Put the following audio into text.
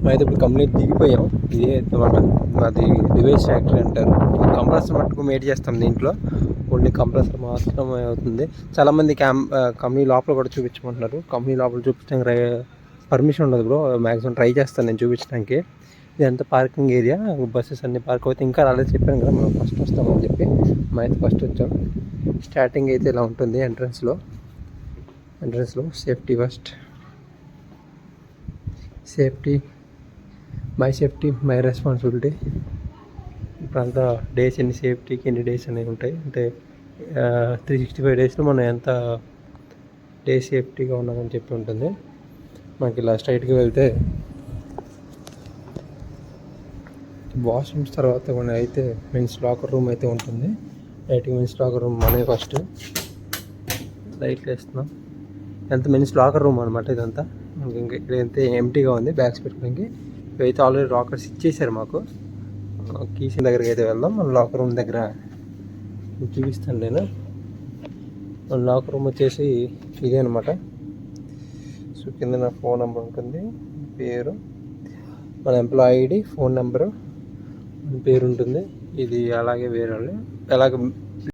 అయితే ఇప్పుడు కంప్లీట్ దిగిపోయాం. ఇదే అనమాట మాది డివైస్ ఫ్యాక్టరీ అంటారు. కంప్రెసర్ మట్టుకు మేడ్ చేస్తాం దీంట్లో. ఓన్లీ కంప్రెసర్ మాత్రమే అవుతుంది. చాలామంది కంపెనీ లోపల కూడా చూపించమంటున్నారు. కంపెనీ లోపల చూపించడానికి పర్మిషన్ ఉండదు బ్రో. మ్యాక్సిమం ట్రై చేస్తాను నేను చూపించడానికి. ఇదంతా పార్కింగ్ ఏరియా, బస్సెస్ అన్ని పార్క్ అవుతాయి. ఇంకా రాలేదు, చెప్పాను కదా మనం ఫస్ట్ వస్తామని చెప్పి. అయితే ఫస్ట్ వచ్చాం. స్టార్టింగ్ అయితే ఇలా ఉంటుంది. ఎంట్రన్స్లో safety first. Safety my responsibility. ఇప్పుడంతా డేస్ ఎన్ని సేఫ్టీకి ఎన్ని డేస్ అనేవి ఉంటాయి. అంటే 365 డేస్లో మనం ఎంత డేస్ సేఫ్టీగా ఉన్నామని చెప్పి ఉంటుంది. మనకి ఇలా స్ట్రైట్గా వెళ్తే వాష్రూమ్స్ తర్వాత కొన్ని అయితే మెన్స్ లాకర్ రూమ్ అయితే ఉంటుంది. డైరెక్ట్గా మెన్స్ లాకర్ రూమ్ మనమే ఫస్ట్ లైట్లు వేస్తున్నాం. ఎంత మెన్స్ లాకర్ రూమ్ అనమాట ఇదంతా. ఇంకా ఇక్కడైతే ఎంటీగా ఉంది బ్యాగ్స్ పెట్టుకోవడానికి. ఇవైతే ఆల్రెడీ లాకర్స్ ఇచ్చేసారు మాకు. కీస్ దగ్గరికి అయితే వెళ్దాం. మన లాకర్ రూమ్ దగ్గర చూపిస్తాను నేను. మన లాకర్ రూమ్ వచ్చేసి ఇదే అనమాట. సో కింద నా ఫోన్ నెంబర్ ఉంటుంది, పేరు, మన ఎంప్లాయీ ఐడి, ఫోన్ నెంబరు, మన పేరు ఉంటుంది. ఇది అలాగే వేరే అలాగే